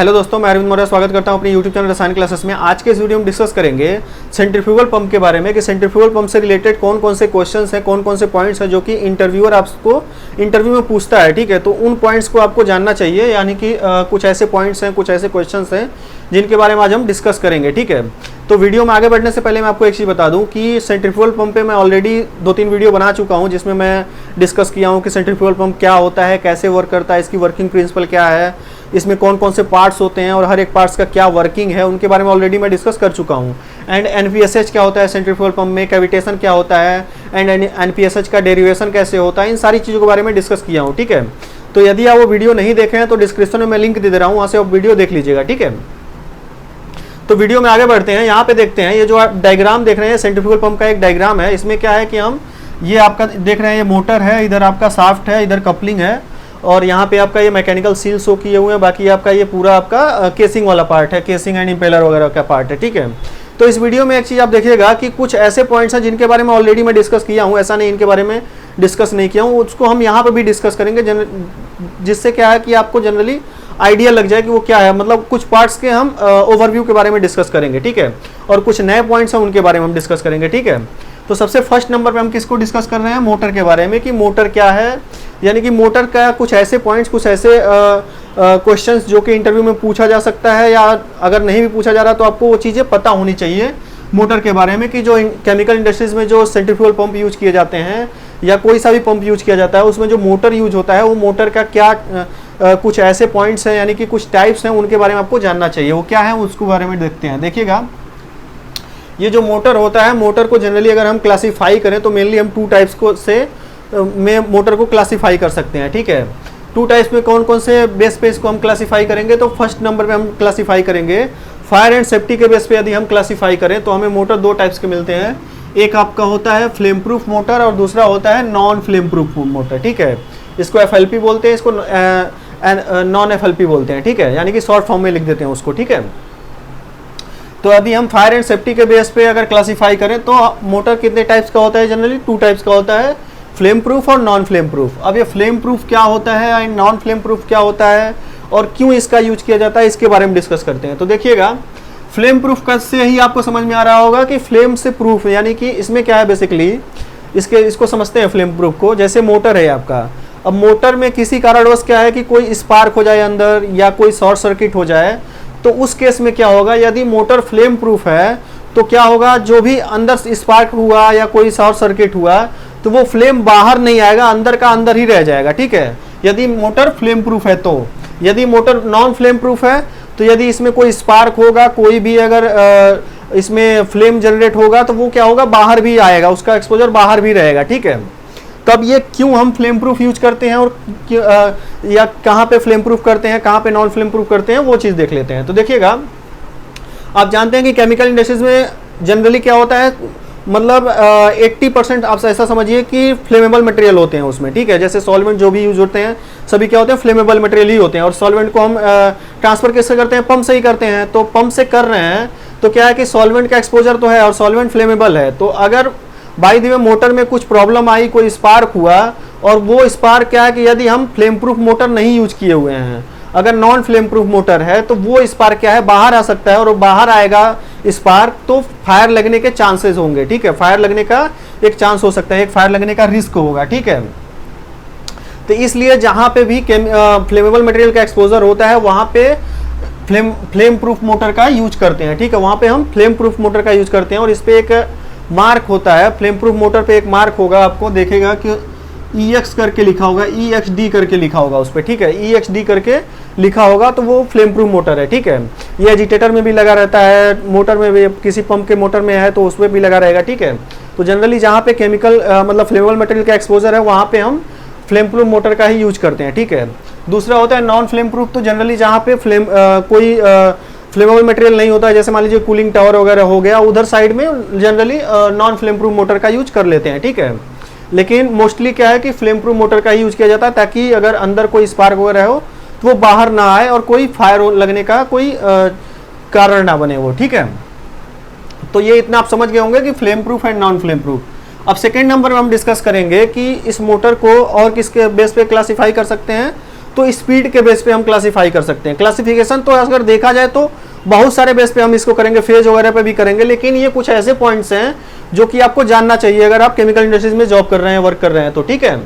Hello दोस्तों, मैं अरविंद मौर्य स्वागत करता हूं अपने यूट्यूब चैनल रसायन क्लासेस में। आज के इस वीडियो में डिस्कस करेंगे सेंट्रीफ्यूगल पंप के बारे में कि सेंट्रीफ्यूगल पंप से रिलेटेड कौन कौन से क्वेश्चंस हैं, कौन कौन से पॉइंट्स हैं जो कि इंटरव्यूअर आपको इंटरव्यू में पूछता है। ठीक है, तो उन पॉइंट्स को आपको जानना चाहिए, यानी कि कुछ ऐसे पॉइंट्स हैं, कुछ ऐसे क्वेश्चंस हैं जिनके बारे में आज हम डिस्कस करेंगे। ठीक है, तो वीडियो में आगे बढ़ने से पहले मैं आपको एक चीज़ बता दूं कि सेंट्रीफ्यूगल पंप पे मैं ऑलरेडी 2-3 वीडियो बना चुका हूं जिसमें मैं डिस्कस किया हूं कि सेंट्रीफ्यूगल पंप क्या होता है, कैसे वर्क करता है, इसकी वर्किंग प्रिंसिपल क्या है, इसमें कौन कौन से पार्ट्स होते हैं और हर एक पार्ट्स का क्या वर्किंग है, उनके बारे में ऑलरेडी मैं डिस्कस कर चुका हूं। एंड एनपीएसएच क्या होता है सेंट्रीफ्यूगल पंप में, कैविटेशन क्या होता है, एंड एनपीएसएच का डेरिवेशन कैसे होता है, इन सारी चीज़ों के बारे में डिस्कस किया हूँ। ठीक है, तो यदि आप वो वीडियो नहीं देखे हैं तो डिस्क्रिप्शन में मैं लिंक दे रहा हूँ, वहाँ से आप वीडियो देख लीजिएगा। ठीक है, तो वीडियो में आगे बढ़ते हैं। यहाँ पे देखते हैं, ये जो आप डायग्राम देख रहे हैं सेंट्रीफ्यूगल पंप का एक डायग्राम है। इसमें क्या है कि हम ये आपका देख रहे हैं, ये मोटर है, इधर आपका शाफ्ट है, इधर कपलिंग है और यहाँ पे आपका ये मैकेनिकल सील शो किए हुए हैं। बाकी आपका ये पूरा आपका केसिंग वाला पार्ट है, केसिंग एंड इम्पेलर वगैरह का पार्ट है। ठीक है, तो इस वीडियो में एक चीज़ आप देखिएगा कि कुछ ऐसे पॉइंट्स हैं जिनके बारे में ऑलरेडी मैं डिस्कस किया हूँ, ऐसा नहीं इनके बारे में डिस्कस नहीं किया हूँ, उसको हम यहाँ पर भी डिस्कस करेंगे, जिससे क्या है कि आपको जनरली आइडिया लग जाए कि वो क्या है। मतलब कुछ पार्ट्स के हम ओवरव्यू के बारे में डिस्कस करेंगे। ठीक है, और कुछ नए पॉइंट्स हैं उनके बारे में हम डिस्कस करेंगे। ठीक है, तो सबसे फर्स्ट नंबर पे हम किसको डिस्कस कर रहे हैं, मोटर के बारे में कि मोटर क्या है, यानी कि मोटर का कुछ ऐसे पॉइंट्स, कुछ ऐसे क्वेश्चंस जो कि इंटरव्यू में पूछा जा सकता है, या अगर नहीं भी पूछा जा रहा तो आपको वो चीज़ें पता होनी चाहिए मोटर के बारे में कि जो केमिकल इंडस्ट्रीज में जो सेंट्रीफ्यूगल पंप यूज किए जाते हैं या कोई सा भी पंप यूज किया जाता है उसमें जो मोटर यूज होता है वो मोटर का क्या कुछ ऐसे पॉइंट्स हैं, यानी कि कुछ टाइप्स हैं, उनके बारे में आपको जानना चाहिए। वो क्या है उसको बारे में देखते हैं। देखिएगा, ये जो मोटर होता है, मोटर को जनरली अगर हम क्लासीफाई करें तो मेनली हम 2 टाइप्स को से में मोटर को क्लासीफाई कर सकते हैं। ठीक है, 2 टाइप्स में कौन कौन से बेस पे इसको हम क्लासीफाई करेंगे, तो फर्स्ट नंबर पे हम क्लासीफाई करेंगे फायर एंड सेफ्टी के बेस पे। यदि हम क्लासीफाई करें तो हमें मोटर 2 टाइप्स के मिलते हैं, एक आपका होता है फ्लेम प्रूफ मोटर और दूसरा होता है नॉन फ्लेम प्रूफ मोटर। ठीक है, इसको एफएलपी बोलते हैं, इसको नॉन एफएलपी बोलते हैं। ठीक है, यानी कि शॉर्ट फॉर्म में लिख देते हैं उसको। ठीक है, तो अभी हम फायर एंड सेफ्टी के बेस पे अगर क्लासीफाई करें तो मोटर कितने टाइप्स का होता है, जनरली 2 टाइप्स का होता है, फ्लेम प्रूफ और नॉन फ्लेम प्रूफ। अब ये फ्लेम प्रूफ क्या होता है एंड नॉन फ्लेम प्रूफ क्या होता है और क्यों इसका यूज किया जाता है, इसके बारे में डिस्कस करते हैं। तो देखिएगा, फ्लेम प्रूफ का से ही आपको समझ में आ रहा होगा कि फ्लेम से प्रूफ, यानी कि इसमें क्या है बेसिकली, इसको समझते हैं फ्लेम प्रूफ को। जैसे मोटर है आपका, अब मोटर में किसी कारणवश क्या है कि कोई स्पार्क हो जाए अंदर या कोई शॉर्ट सर्किट हो जाए, तो उस केस में क्या होगा, यदि मोटर फ्लेम प्रूफ है तो क्या होगा, जो भी अंदर स्पार्क हुआ या कोई शॉर्ट सर्किट हुआ तो वो फ्लेम बाहर नहीं आएगा, अंदर का अंदर ही रह जाएगा। ठीक है, यदि मोटर फ्लेम प्रूफ है तो। यदि मोटर नॉन फ्लेम प्रूफ है तो यदि इसमें कोई स्पार्क होगा, कोई भी अगर इसमें फ्लेम जनरेट होगा तो वो क्या होगा, बाहर भी आएगा, उसका एक्सपोजर बाहर भी रहेगा। ठीक है, तब ये क्यों हम फ्लेम प्रूफ यूज करते हैं और या कहाँ पे फ्लेम प्रूफ करते हैं, कहाँ पे नॉन फ्लेम प्रूफ करते हैं, वो चीज़ देख लेते हैं। तो देखिएगा, आप जानते हैं कि केमिकल इंडस्ट्रीज में जनरली क्या होता है, मतलब 80% आप ऐसा समझिए कि फ्लेमेबल मटेरियल होते हैं उसमें। ठीक है, जैसे सॉल्वेंट जो भी यूज होते हैं सभी क्या होते हैं, फ्लेमेबल मटेरियल ही होते हैं। और सॉल्वेंट को हम ट्रांसफर कैसे करते हैं, पंप से ही करते हैं। तो पंप से कर रहे हैं तो क्या है कि सॉल्वेंट का एक्सपोजर तो है और सॉल्वेंट फ्लेमेबल है, तो अगर बाई द वे मोटर में कुछ प्रॉब्लम आई, कोई स्पार्क हुआ, और वो स्पार्क क्या है कि यदि हम फ्लेम प्रूफ मोटर नहीं यूज किए हुए हैं, अगर नॉन फ्लेम प्रूफ मोटर है तो वो स्पार्क क्या है, बाहर आ सकता है, और वो बाहर आएगा स्पार्क तो फायर लगने के चांसेस होंगे। ठीक है, फायर लगने का एक चांस हो सकता है, एक फायर लगने का रिस्क होगा। ठीक है, तो इसलिए जहां पे भी फ्लेमेबल मटेरियल का एक्सपोजर होता है वहां पे फ्लेम प्रूफ मोटर का यूज करते हैं। ठीक है, वहां पे हम फ्लेम प्रूफ मोटर का यूज करते हैं और इस पे एक मार्क होता है, फ्लेम प्रूफ मोटर पे एक मार्क होगा, आपको देखेगा कि EX करके लिखा होगा, EXD करके लिखा होगा उस पर। ठीक है, EXD करके लिखा होगा तो वो फ्लेम प्रूफ मोटर है। ठीक है, ये एजिटेटर में भी लगा रहता है, मोटर में भी, किसी पंप के मोटर में है तो उसमें भी लगा रहेगा। ठीक है, तो जनरली जहाँ पे केमिकल मतलब फ्लेमेबल मटेरियल का एक्सपोजर है वहाँ पे हम फ्लेम प्रूफ मोटर का ही यूज करते हैं। ठीक है, दूसरा होता है नॉन फ्लेम प्रूफ, तो जनरली जहाँ पे कोई फ्लेमेबल मटेरियल नहीं होता है, जैसे मान लीजिए कूलिंग टावर वगैरह हो गया, उधर साइड में generally non flame proof motor का यूज कर लेते हैं। ठीक है, लेकिन मोस्टली क्या है कि फ्लेम प्रूफ मोटर का ही यूज किया जाता है, ताकि अगर अंदर कोई स्पार्क वगैरह हो तो वो बाहर ना आए और कोई फायर लगने का कोई कारण ना बने वो। ठीक है, तो ये इतना आप समझ गए होंगे कि flame proof and non flame proof. अब सेकेंड नंबर में हम डिस्कस करेंगे कि इस मोटर को और किसके बेस पे क्लासीफाई कर सकते हैं, तो स्पीड के बेस पे हम क्लासीफाई कर सकते हैं। क्लासिफिकेशन तो अगर देखा जाए तो बहुत सारे बेस पे हम इसको करेंगे, फेज वगैरह पे भी करेंगे, लेकिन ये कुछ ऐसे पॉइंट्स हैं जो कि आपको जानना चाहिए अगर आप केमिकल इंडस्ट्रीज में जॉब कर रहे हैं, वर्क कर रहे हैं तो, ठीक है।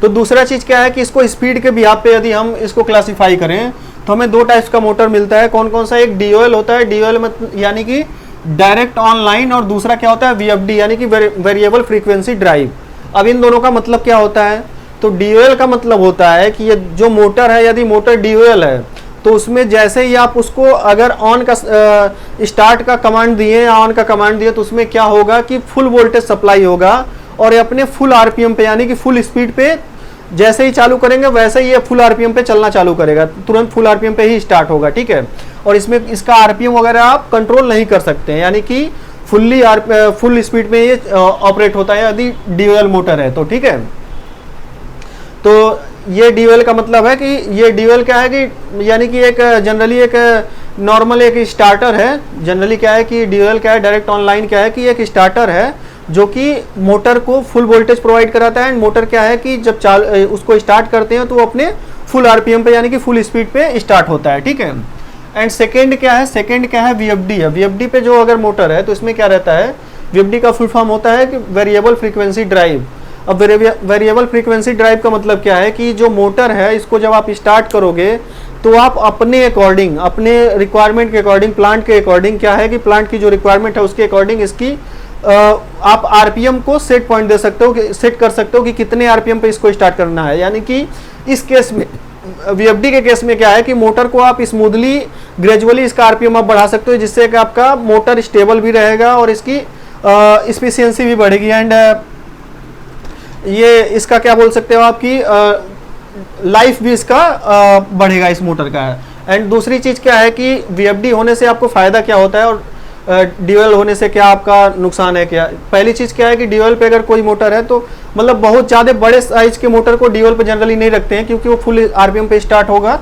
तो दूसरा चीज क्या है कि इसको स्पीड के बिहाफ पे यदि हम इसको क्लासीफाई करें तो हमें दो टाइप्स का मोटर मिलता है। कौन कौन सा? एक डीओएल होता है, डीओएल यानी कि डायरेक्ट ऑनलाइन, और दूसरा क्या होता है? वीएफडी यानी कि वेरिएबल फ्रीक्वेंसी ड्राइव। अब इन दोनों का मतलब क्या होता है? तो डीओएल का मतलब होता है कि ये जो मोटर है, यदि मोटर डीओएल है तो उसमें जैसे ही आप उसको अगर ऑन का स्टार्ट का कमांड दिए या ऑन का कमांड दिए तो उसमें क्या होगा कि फुल वोल्टेज सप्लाई होगा और ये अपने फुल आरपीएम पे यानी कि फुल स्पीड पे जैसे ही चालू करेंगे वैसे ही ये फुल आरपीएम पे चलना चालू करेगा, तुरंत फुल आरपीएम पे ही स्टार्ट होगा, ठीक है। और इसमें इसका आरपीएम वगैरह आप कंट्रोल नहीं कर सकते हैं, यानी कि फुल स्पीड में ये ऑपरेट होता है यदि डीओएल मोटर है तो, ठीक है। तो ये डीओएल का मतलब है कि ये डीओएल क्या है कि यानी कि एक जनरली एक नॉर्मल एक स्टार्टर है। जनरली क्या है कि डीओएल क्या है, डायरेक्ट ऑनलाइन क्या है कि एक स्टार्टर है जो कि मोटर को फुल वोल्टेज प्रोवाइड कराता है। एंड मोटर क्या है कि जब उसको स्टार्ट करते हैं तो वो अपने फुल आरपीएम पे यानी कि फुल स्पीड पे स्टार्ट होता है, ठीक है। एंड सेकेंड क्या है? सेकेंड क्या है? वीएफडी है। वीएफडी पे जो अगर मोटर है तो इसमें क्या रहता है? वीएफडी का फुल फॉर्म होता है कि वेरिएबल फ्रीक्वेंसी ड्राइव। अब वेरिएबल फ्रीक्वेंसी ड्राइव का मतलब क्या है कि जो मोटर है इसको जब आप स्टार्ट करोगे तो आप अपने अकॉर्डिंग, अपने रिक्वायरमेंट के अकॉर्डिंग, प्लांट के अकॉर्डिंग क्या है कि प्लांट की जो रिक्वायरमेंट है उसके अकॉर्डिंग इसकी आप आरपीएम को सेट पॉइंट दे सकते हो, सेट कर सकते हो कि कितने आरपीएम पे इसको स्टार्ट करना है। यानी कि इस केस में वीएफडी के केस में क्या है कि मोटर को आप स्मूथली ग्रेजुअली इसका आरपीएम आप बढ़ा सकते हो, जिससे कि आपका मोटर स्टेबल भी रहेगा और इसकी एफिशिएंसी भी बढ़ेगी। एंड ये इसका क्या बोल सकते हो आपकी लाइफ भी इसका बढ़ेगा इस मोटर का है। एंड दूसरी चीज़ क्या है कि वीएफडी होने से आपको फ़ायदा क्या होता है और डीओएल होने से क्या आपका नुकसान है क्या? पहली चीज़ क्या है कि डीओएल पे अगर कोई मोटर है तो मतलब बहुत ज़्यादा बड़े साइज के मोटर को डीओएल पे जनरली नहीं रखते हैं, क्योंकि वो फुल आरपीएम पे स्टार्ट होगा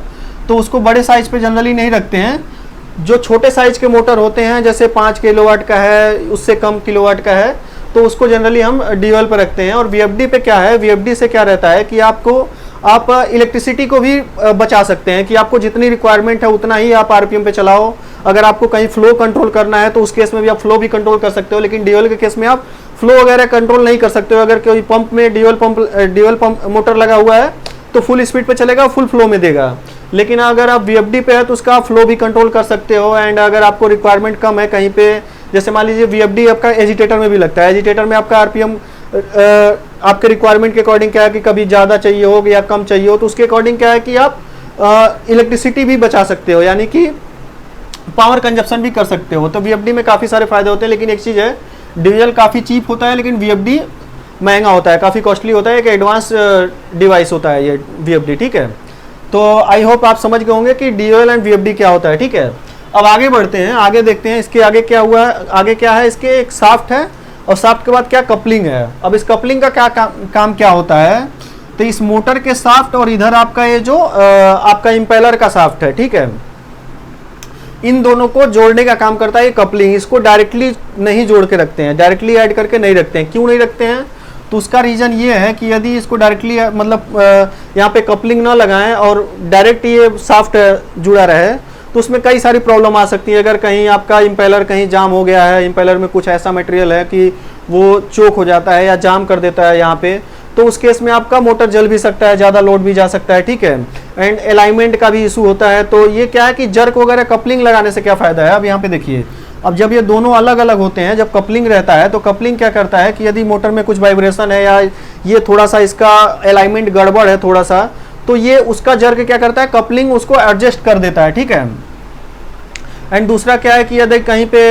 तो उसको बड़े साइज पे जनरली नहीं रखते हैं। जो छोटे साइज के मोटर होते हैं जैसे 5 किलोवाट का है, उससे कम किलोवाट का है, तो उसको जनरली हम डीओएल पर रखते हैं। और वीएफडी पे क्या है? वीएफडी से क्या रहता है कि आप इलेक्ट्रिसिटी को भी बचा सकते हैं कि आपको जितनी रिक्वायरमेंट है उतना ही आप आरपीएम पे चलाओ। अगर आपको कहीं फ्लो कंट्रोल करना है तो उस केस में भी आप फ्लो भी कंट्रोल कर सकते हो, लेकिन डीओएल के केस में आप फ्लो वगैरह कंट्रोल नहीं कर सकते हो। अगर कोई पंप में डीओएल पंप मोटर लगा हुआ है तो फुल स्पीड पे चलेगा, फुल फ्लो में देगा। लेकिन अगर आप वीएफडी पे है तो उसका फ्लो भी कंट्रोल कर सकते हो। एंड अगर आपको रिक्वायरमेंट कम है कहीं पे, जैसे मान लीजिए वीएफडी आपका एजिटेटर में भी लगता है, एजिटेटर में आपका आरपीएम आपके रिक्वायरमेंट के अकॉर्डिंग क्या है कि कभी ज़्यादा चाहिए हो या कम चाहिए हो, तो उसके अकॉर्डिंग क्या है कि आप इलेक्ट्रिसिटी भी बचा सकते हो, यानी कि पावर कंजप्शन भी कर सकते हो। तो वीएफडी में काफ़ी सारे फायदे होते हैं। लेकिन एक चीज़ है, डीएल काफ़ी चीप होता है लेकिन वीएफडी महंगा होता है, काफ़ी कॉस्टली होता है, एक एडवांस डिवाइस होता है ये वीएफडी, ठीक है। तो आई होप आप समझ गए होंगे कि डीएल एंड वीएफडी क्या होता है, ठीक है। अब आगे बढ़ते हैं, आगे देखते हैं इसके आगे क्या हुआ है। आगे क्या है? इसके एक शाफ्ट है और शाफ्ट के बाद क्या? कपलिंग है। अब इस कपलिंग का क्या काम क्या होता है? तो इस मोटर के शाफ्ट और इधर आपका ये जो आपका इंपेलर का शाफ्ट है, ठीक है, इन दोनों को जोड़ने का काम करता है ये कपलिंग। इसको डायरेक्टली नहीं जोड़ के रखते हैं, डायरेक्टली ऐड करके नहीं रखते हैं। क्यों नहीं रखते हैं? तो उसका रीज़न ये है कि यदि इसको डायरेक्टली मतलब यहाँ पे कपलिंग ना लगाएं और डायरेक्ट ये शाफ्ट जुड़ा रहे तो उसमें कई सारी प्रॉब्लम आ सकती है। अगर कहीं आपका इंपेलर कहीं जाम हो गया है, इंपेलर में कुछ ऐसा मटेरियल है कि वो चोक हो जाता है या जाम कर देता है यहाँ पे, तो उस केस में आपका मोटर जल भी सकता है, ज़्यादा लोड भी जा सकता है, ठीक है। एंड अलाइनमेंट का भी इशू होता है। तो ये क्या है कि जर्क वगैरह कपलिंग लगाने से क्या फ़ायदा है? अब यहाँ पे देखिए, अब जब ये दोनों अलग अलग होते हैं, जब कपलिंग रहता है तो कपलिंग क्या करता है कि यदि मोटर में कुछ वाइब्रेशन है या ये थोड़ा सा इसका अलाइनमेंट गड़बड़ है थोड़ा सा, तो ये उसका जर्क क्या करता है? कपलिंग उसको एडजस्ट कर देता है, ठीक है। एंड दूसरा क्या है कि यदि कहीं पे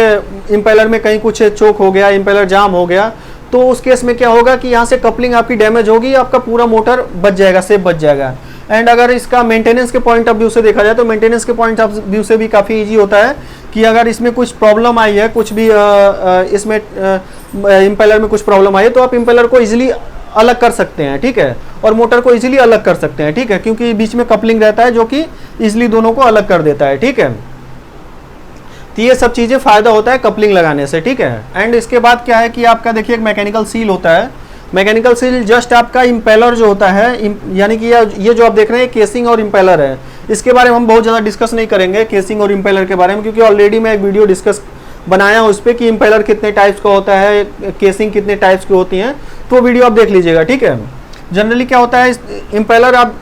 इंपेलर में कहीं कुछ चोक हो गया, इंपेलर जाम हो गया, तो उस केस में क्या होगा कि यहाँ से कपलिंग आपकी डैमेज होगी, आपका पूरा मोटर बच जाएगा, सेफ बच जाएगा। एंड अगर इसका मेंटेनेंस के पॉइंट ऑफ व्यू से देखा जाए तो मेंटेनेंस के पॉइंट ऑफ व्यू से भी काफ़ी इजी होता है कि अगर इसमें कुछ प्रॉब्लम आई है, कुछ भी इसमें इंपेलर में कुछ प्रॉब्लम आई है, तो आप इंपेलर को इजीली अलग कर सकते हैं, ठीक है, और मोटर को इजीली अलग कर सकते हैं, ठीक है, क्योंकि बीच में कपलिंग रहता है जो कि इजीली दोनों को अलग कर देता है, ठीक है। तो ये सब चीज़ें फ़ायदा होता है कपलिंग लगाने से, ठीक है। एंड इसके बाद क्या है कि आपका देखिए एक मैकेनिकल सील होता है। मैकेनिकल सील जस्ट आपका इम्पेलर जो होता है, यानी कि ये जो आप देख रहे हैं केसिंग और इम्पेलर है, इसके बारे में हम बहुत ज़्यादा डिस्कस नहीं करेंगे केसिंग और इम्पेलर के बारे में, क्योंकि ऑलरेडी मैं एक वीडियो डिस्कस बनाया हूँ उस पर कि इम्पेलर कितने टाइप्स का होता है, केसिंग कितने टाइप्स की होती हैं, तो वो आप देख लीजिएगा, ठीक है। जनरली क्या होता है इम्पेलर, आप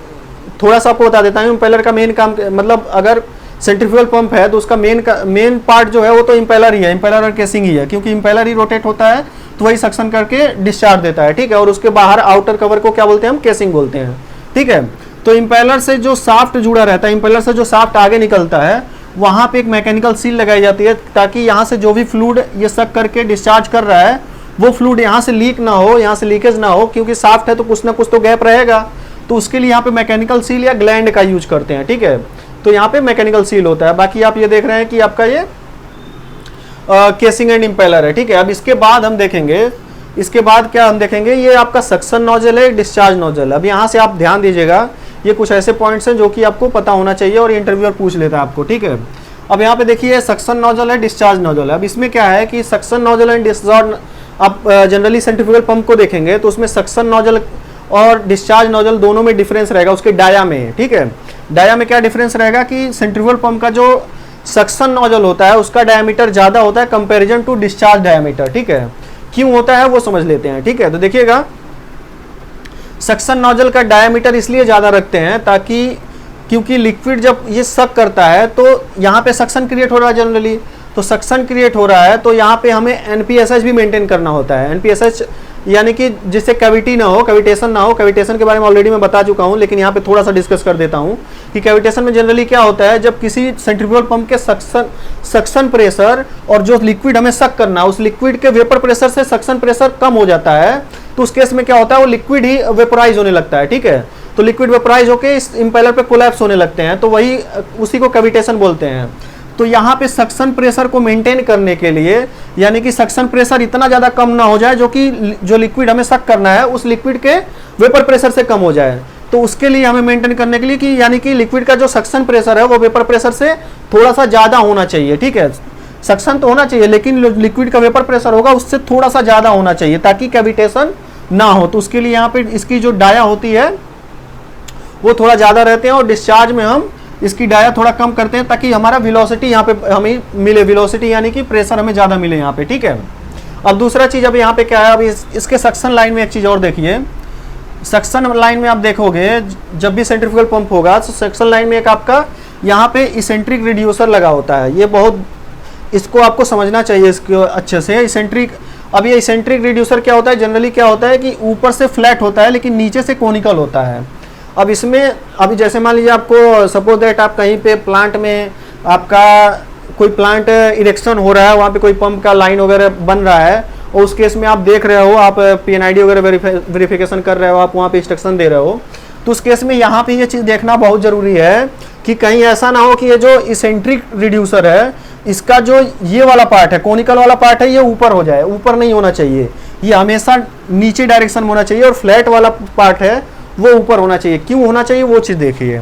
थोड़ा सा आपको बता देता हूँ इम्पेलर का मेन काम, मतलब अगर सेंट्रीफ्यूगल पंप है तो उसका मेन पार्ट जो है वो तो इम्पेलर ही है, इम्पेलर और केसिंग ही है, क्योंकि इम्पेलर ही रोटेट होता है तो वही सक्शन करके डिस्चार्ज देता है, ठीक है। और उसके बाहर आउटर कवर को क्या बोलते हैं, हम केसिंग बोलते हैं, ठीक है। तो इम्पेलर से जो शाफ्ट जुड़ा रहता है, इम्पेलर से जो शाफ्ट आगे निकलता है, वहाँ पे एक मैकेनिकल सील लगाई जाती है, ताकि यहाँ से जो भी फ्लूइड ये सक करके डिस्चार्ज कर रहा है वो फ्लूइड यहाँ से लीक ना हो, यहाँ से लीकेज ना हो, क्योंकि शाफ्ट है तो कुछ ना कुछ तो गैप रहेगा, तो उसके लिए यहाँ पे मैकेनिकल सील या ग्लैंड का यूज करते हैं, ठीक है। तो यहाँ पे मैकेनिकल सील होता है। बाकी आप ये देख रहे हैं कि आपका ये केसिंग एंड इम्पेलर है, ठीक है। अब इसके बाद हम देखेंगे, इसके बाद क्या हम देखेंगे, ये आपका सक्शन नोजल है, डिस्चार्ज नोजल। अब यहाँ से आप ध्यान दीजिएगा, ये कुछ ऐसे पॉइंट्स हैं जो कि आपको पता होना चाहिए और इंटरव्यूअर पूछ लेता है आपको, ठीक है। अब यहाँ पे देखिए सक्शन नोजल है, डिस्चार्ज नोजल है। अब इसमें क्या है कि सक्शन नोजल एंड डिस्चार्ज, आप जनरली सेंट्रीफ्यूगल पंप को देखेंगे तो उसमें सक्शन नोजल और डिस्चार्ज नोजल दोनों में डिफरेंस रहेगा, उसके डाया में, ठीक है। डाया में क्या डिफरेंस रहेगा कि सेंट्रीफ्यूगल पंप का जो सक्शन नोजल होता है उसका डायमीटर ज़्यादा होता है कंपेरिजन टू डिस्चार्ज डायमीटर, ठीक है। क्यों होता है वो समझ लेते हैं, ठीक है। तो देखिएगा, सक्शन नोजल का डायमीटर इसलिए ज़्यादा रखते हैं ताकि, क्योंकि लिक्विड जब ये सक करता है तो यहाँ पे सक्शन क्रिएट हो रहा है जनरली, तो सक्शन क्रिएट हो रहा है तो यहाँ पे हमें एनपीएसएच भी मेंटेन करना होता है। एनपीएसएच यानी कि जिससे कैविटी ना हो, कैविटेशन ना हो। कैविटेशन के बारे में ऑलरेडी मैं बता चुका हूँ, लेकिन यहाँ पे थोड़ा सा डिस्कस कर देता हूँ कि कैविटेशन में जनरली क्या होता है, जब किसी सेंट्रीफ्यूगल पंप के सक्शन प्रेशर और जो लिक्विड हमें सक करना है उस लिक्विड के वेपर प्रेशर से सक्शन प्रेशर कम हो जाता है, तो उस केस में क्या होता है, वो लिक्विड ही वेपोराइज होने लगता है, ठीक है। तो लिक्विड वेपोराइज होकर इस इम्पेलर पे कोलैप्स होने लगते हैं, तो वही उसी को कैविटेशन बोलते हैं। तो यहाँ पे सक्शन प्रेशर को मेंटेन करने के लिए, यानी कि सक्शन प्रेशर इतना ज़्यादा कम ना हो जाए जो लिक्विड हमें सक करना है उस लिक्विड के वेपर प्रेशर से कम हो जाए, तो उसके लिए हमें मेंटेन करने के लिए कि यानी कि लिक्विड का जो सक्शन प्रेशर है वो वेपर प्रेशर से थोड़ा सा ज़्यादा होना चाहिए, ठीक है। सक्शन तो होना चाहिए लेकिन लिक्विड का वेपर प्रेशर होगा उससे थोड़ा सा ज़्यादा होना चाहिए ताकि कैविटेशन ना हो। तो उसके लिए यहाँ पे इसकी जो डाया होती है वो थोड़ा ज़्यादा रहते हैं और डिस्चार्ज में हम इसकी डाया थोड़ा कम करते हैं ताकि हमारा वेलोसिटी यहाँ पे हमें मिले, वेलोसिटी यानी कि प्रेशर हमें ज़्यादा मिले यहाँ पे, ठीक है। अब दूसरा चीज़, अब यहाँ पे क्या है, अब इसके सक्शन लाइन में एक चीज़ और देखिए। सक्शन लाइन में आप देखोगे जब भी सेंट्रीफ्यूगल पंप होगा तो सक्शन लाइन में एक आपका यहाँ पे इसेंट्रिक रिड्यूसर लगा होता है। ये बहुत, इसको आपको समझना चाहिए इसको अच्छे से। इसेंट्रिक, अब ये इसेंट्रिक रिड्यूसर क्या होता है, जनरली क्या होता है कि ऊपर से फ्लैट होता है लेकिन नीचे से कोनिकल होता है। अब इसमें, अभी जैसे मान लीजिए आपको सपोज दैट आप कहीं पे प्लांट में, आपका कोई प्लांट इरेक्शन हो रहा है, वहाँ पे कोई पंप का लाइन वगैरह बन रहा है और उस केस में आप देख रहे हो, आप पीएनआईडी वगैरह वेरिफिकेशन कर रहे हो, आप वहाँ पे इंस्ट्रक्शन दे रहे हो, तो उस केस में यहाँ पे ये चीज़ देखना बहुत ज़रूरी है कि कहीं ऐसा ना हो कि ये जो इसेंट्रिक रिड्यूसर है इसका जो ये वाला पार्ट है, कोनिकल वाला पार्ट है, ये ऊपर हो जाए। ऊपर नहीं होना चाहिए, ये हमेशा नीचे डायरेक्शन में होना चाहिए, और फ्लैट वाला पार्ट है वो ऊपर होना चाहिए। क्यों होना चाहिए वो चीज़ देखिए।